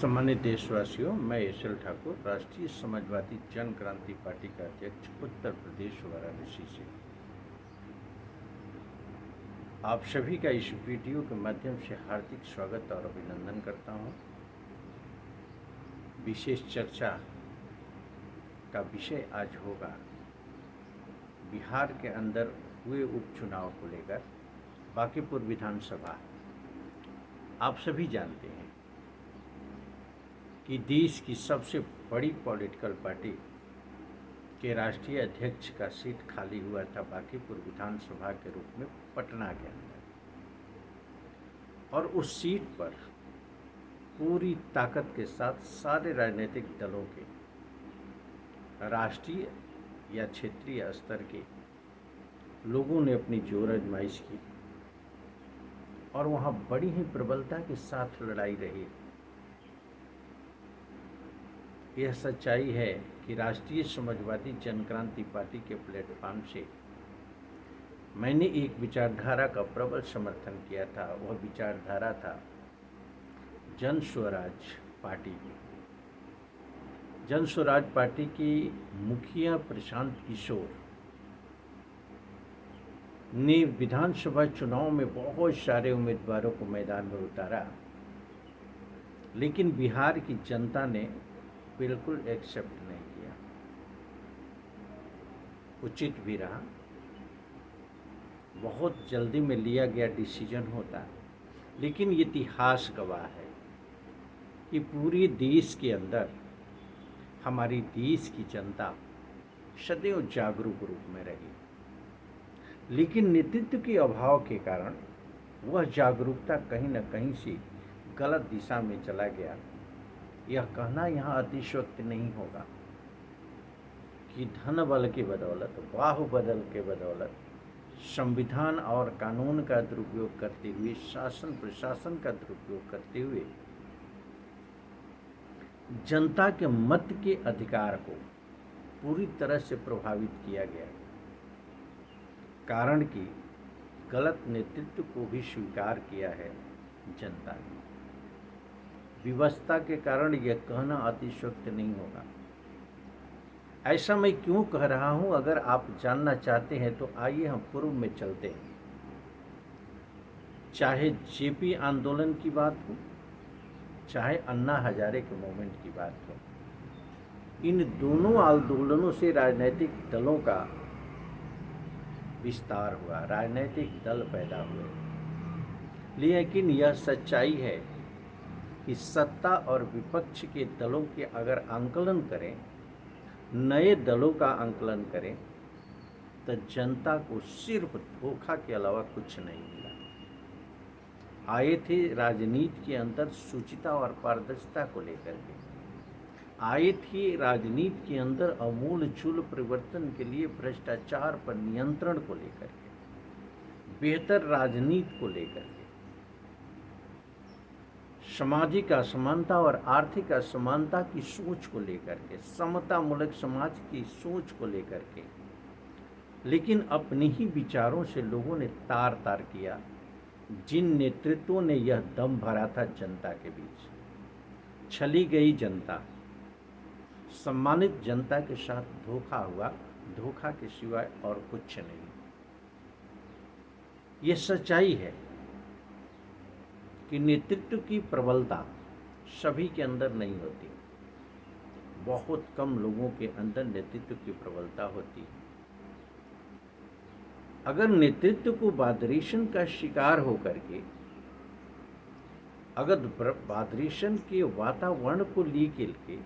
सम्मानित देशवासियों, मैं एस.एल. ठाकुर, राष्ट्रीय समाजवादी जन क्रांति पार्टी का अध्यक्ष, उत्तर प्रदेश वाराणसी से आप सभी का इस वीडियो के माध्यम से हार्दिक स्वागत और अभिनंदन करता हूं। विशेष चर्चा का विषय आज होगा बिहार के अंदर हुए उपचुनाव को लेकर। बांकीपुर विधानसभा, आप सभी जानते हैं कि देश की सबसे बड़ी पॉलिटिकल पार्टी के राष्ट्रीय अध्यक्ष का सीट खाली हुआ था बांकीपुर विधानसभा के रूप में पटना के अंदर, और उस सीट पर पूरी ताकत के साथ सारे राजनीतिक दलों के राष्ट्रीय या क्षेत्रीय स्तर के लोगों ने अपनी जोर आजमाइश की और वहाँ बड़ी ही प्रबलता के साथ लड़ाई रही। यह सच्चाई है कि राष्ट्रीय समाजवादी जन क्रांति पार्टी के प्लेटफॉर्म से मैंने एक विचारधारा का प्रबल समर्थन किया था। वह विचारधारा था जन स्वराज पार्टी। जन स्वराज पार्टी की मुखिया प्रशांत किशोर ने विधानसभा चुनाव में बहुत सारे उम्मीदवारों को मैदान में उतारा, लेकिन बिहार की जनता ने बिल्कुल एक्सेप्ट नहीं किया। उचित भी रहा, बहुत जल्दी में लिया गया डिसीजन होता, लेकिन इतिहास गवाह है कि पूरे देश के अंदर हमारी देश की जनता सदैव जागरूक रूप में रही, लेकिन नेतृत्व के अभाव के कारण वह जागरूकता कहीं न कहीं से गलत दिशा में चला गया। यह कहना यहाँ अतिशयोक्ति नहीं होगा कि धन बल के बदौलत, बाहुबल के बदौलत, संविधान और कानून का दुरुपयोग करते हुए, शासन प्रशासन का दुरुपयोग करते हुए जनता के मत के अधिकार को पूरी तरह से प्रभावित किया गया। कारण कि गलत नेतृत्व को भी स्वीकार किया है जनता ने। विवशता के कारण यह कहना अतिशयोक्ति नहीं होगा। ऐसा मैं क्यों कह रहा हूं, अगर आप जानना चाहते हैं तो आइए हम पूर्व में चलते हैं। चाहे जेपी आंदोलन की बात हो, चाहे अन्ना हजारे के मूवमेंट की बात हो, इन दोनों आंदोलनों से राजनीतिक दलों का विस्तार हुआ, राजनीतिक दल पैदा हुए। लेकिन यह सच्चाई है कि सत्ता और विपक्ष के दलों के अगर आंकलन करें, नए दलों का आंकलन करें, तो जनता को सिर्फ धोखा के अलावा कुछ नहीं मिला। आए थे राजनीति के अंदर शुचिता और पारदर्शिता को लेकर के, आए थे राजनीति के अंदर अमूल चूल परिवर्तन के लिए, भ्रष्टाचार पर नियंत्रण को लेकर के, बेहतर राजनीति को लेकर के, सामाजिक असमानता और आर्थिक असमानता की सोच को लेकर के, समता मूलक समाज की सोच को लेकर के। लेकिन अपने ही विचारों से लोगों ने तार तार किया। जिन नेतृत्वों ने यह दम भरा था जनता के बीच, छली गई जनता, सम्मानित जनता के साथ धोखा हुआ, धोखा के सिवाय और कुछ नहीं। ये सच्चाई है कि नेतृत्व की प्रबलता सभी के अंदर नहीं होती। बहुत कम लोगों के अंदर नेतृत्व की प्रबलता होती है। अगर नेतृत्व को बादरेशन का शिकार होकर के, अगर बादरेशन के वातावरण को लेकर के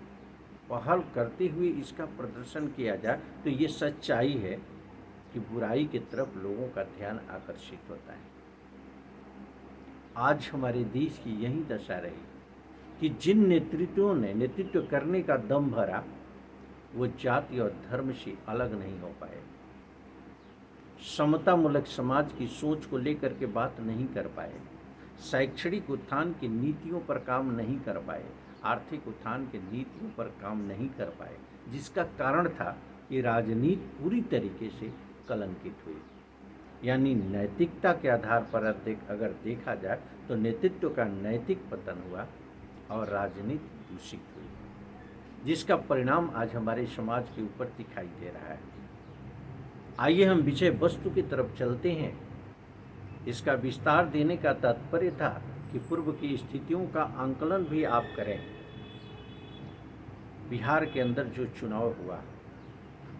पहल करते हुए इसका प्रदर्शन किया जाए, तो ये सच्चाई है कि बुराई की तरफ लोगों का ध्यान आकर्षित होता है। आज हमारे देश की यही दशा रही कि जिन नेतृत्वों ने नेतृत्व करने का दम भरा, वो जाति और धर्म से अलग नहीं हो पाए, समता मूलक समाज की सोच को लेकर के बात नहीं कर पाए, शैक्षणिक उत्थान की नीतियों पर काम नहीं कर पाए, आर्थिक उत्थान की नीतियों पर काम नहीं कर पाए, जिसका कारण था कि राजनीति पूरी तरीके से कलंकित हुई। यानी नैतिकता के आधार पर अगर देखा जाए तो नेतृत्व का नैतिक पतन हुआ, और राजनीति दूषित हुई, जिसका परिणाम आज हमारे समाज के ऊपर दिखाई दे रहा है। आइए हम विषय वस्तु की तरफ चलते हैं। इसका विस्तार देने का तात्पर्य था कि पूर्व की स्थितियों का आंकलन भी आप करें। बिहार के अंदर जो चुनाव हुआ,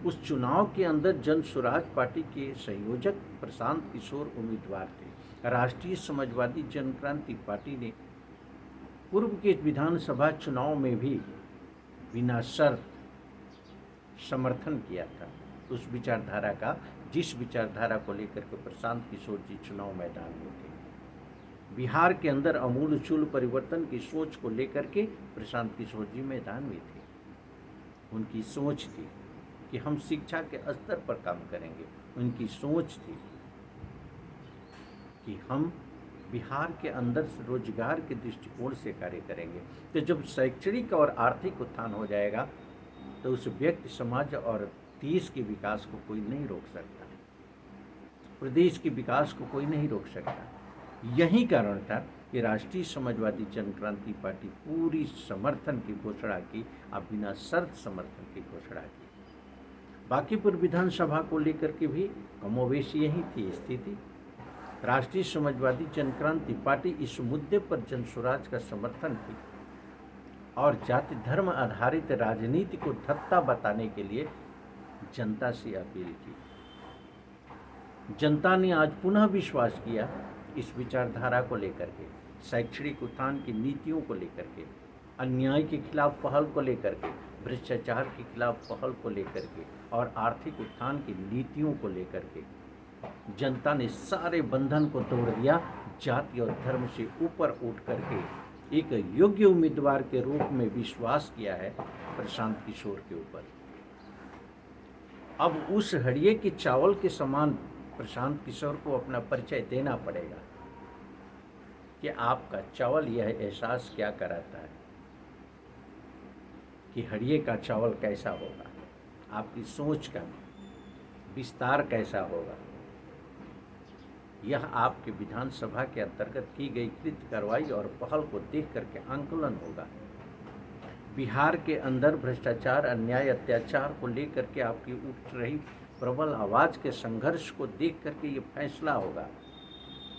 उस चुनाव के अंदर जन स्वराज पार्टी के संयोजक प्रशांत किशोर उम्मीदवार थे। राष्ट्रीय समाजवादी जनक्रांति पार्टी ने पूर्व के विधानसभा चुनाव में भी बिना शर्त समर्थन किया था उस विचारधारा का, जिस विचारधारा को लेकर के प्रशांत किशोर जी चुनाव मैदान में थे। बिहार के अंदर अमूलचूल परिवर्तन की सोच को लेकर के प्रशांत किशोर जी मैदान में थे। उनकी सोच थी कि हम शिक्षा के स्तर पर काम करेंगे। उनकी सोच थी कि हम बिहार के अंदर रोजगार के दृष्टिकोण से कार्य करेंगे। तो जब शैक्षणिक और आर्थिक उत्थान हो जाएगा तो उस व्यक्ति, समाज और देश के विकास को कोई नहीं रोक सकता, प्रदेश के विकास को कोई नहीं रोक सकता। यही कारण था कि राष्ट्रीय समाजवादी जनक्रांति पार्टी पूरी समर्थन की घोषणा की, अब बिना शर्त समर्थन की घोषणा की। बांकीपुर विधानसभा को लेकर के भी कमोवेश यही थी स्थिति। राष्ट्रीय समाजवादी जनक्रांति पार्टी इस मुद्दे पर जन स्वराज का समर्थन की और जाति धर्म आधारित राजनीति को धत्ता बताने के लिए जनता से अपील की। जनता ने आज पुनः विश्वास किया इस विचारधारा को लेकर के, शैक्षणिक उत्थान की नीतियों को लेकर के, अन्याय के खिलाफ पहल को लेकर के, भ्रष्टाचार के खिलाफ पहल को लेकर के और आर्थिक उत्थान की नीतियों को लेकर के। जनता ने सारे बंधन को तोड़ दिया। जाति और धर्म से ऊपर उठ करके एक योग्य उम्मीदवार के रूप में विश्वास किया है प्रशांत किशोर के ऊपर। अब उस हड़िये के चावल के समान प्रशांत किशोर को अपना परिचय देना पड़ेगा कि आपका चावल यह एहसास क्या कराता है कि हड़िये का चावल कैसा होगा, आपकी सोच का विस्तार कैसा होगा। यह आपके विधानसभा के अंतर्गत की गई कृत्य कार्रवाई और पहल को देख करके आंकलन होगा। बिहार के अंदर भ्रष्टाचार, अन्याय, अत्याचार को लेकर के आपकी उठ रही प्रबल आवाज़ के संघर्ष को देख करके ये फैसला होगा।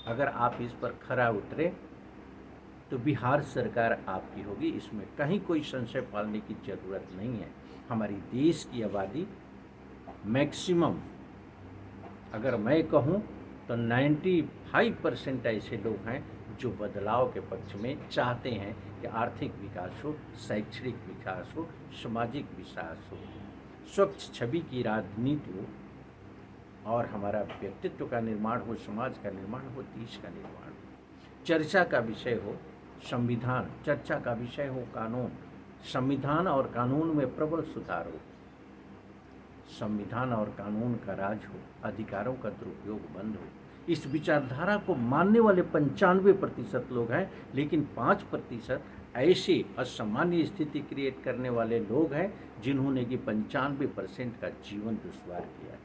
अगर आप इस पर खरा उतरे तो बिहार सरकार आपकी होगी, इसमें कहीं कोई संशय पालने की जरूरत नहीं है। हमारी देश की आबादी मैक्सिमम, अगर मैं कहूँ तो 95% ऐसे लोग हैं जो बदलाव के पक्ष में चाहते हैं कि आर्थिक विकास हो, शैक्षणिक विकास हो, सामाजिक विकास हो, स्वच्छ छवि की राजनीति हो और हमारा व्यक्तित्व का निर्माण हो, समाज का निर्माण हो, देश का निर्माण हो। चर्चा का विषय हो संविधान, चर्चा का विषय हो कानून, संविधान और कानून में प्रबल सुधार हो, संविधान और कानून का राज हो, अधिकारों का दुरुपयोग बंद हो। इस विचारधारा को मानने वाले 95% लोग हैं, लेकिन 5% ऐसे असामान्य स्थिति क्रिएट करने वाले लोग हैं जिन्होंने कि 95% का जीवन दुश्वार किया है।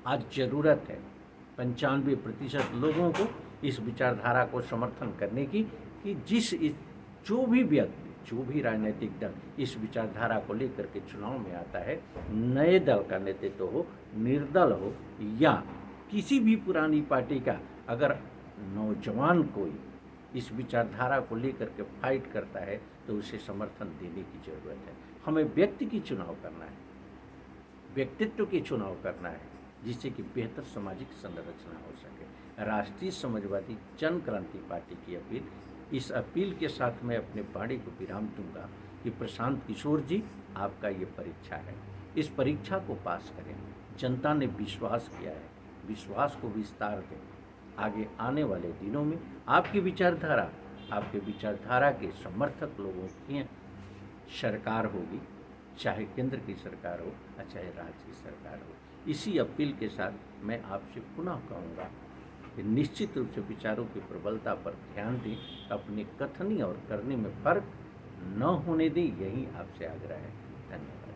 आज जरूरत है 95% लोगों को इस विचारधारा को समर्थन करने की कि जो भी व्यक्ति, जो भी राजनीतिक दल इस विचारधारा को लेकर के चुनाव में आता है, नए दल का नेतृत्व हो, निर्दल हो या किसी भी पुरानी पार्टी का, अगर नौजवान कोई इस विचारधारा को लेकर के फाइट करता है तो उसे समर्थन देने की जरूरत है। हमें व्यक्ति की चुनाव करना है, व्यक्तित्व की चुनाव करना है, जिससे कि बेहतर सामाजिक संरचना हो सके। राष्ट्रीय समाजवादी जनक्रांति पार्टी की अपील, इस अपील के साथ मैं अपने वाणी को विराम दूंगा कि प्रशांत किशोर जी, आपका ये परीक्षा है, इस परीक्षा को पास करें। जनता ने विश्वास किया है, विश्वास को विस्तार दें। आगे आने वाले दिनों में आपकी विचारधारा, आपके विचारधारा के समर्थक लोगों की सरकार होगी, चाहे केंद्र की सरकार हो या चाहे राज्य की सरकार हो। इसी अपील के साथ मैं आपसे पुनः कहूँगा कि निश्चित रूप से विचारों की प्रबलता पर ध्यान दें, अपने कथनी और करने में फर्क न होने दें, यही आपसे आग्रह है। धन्यवाद।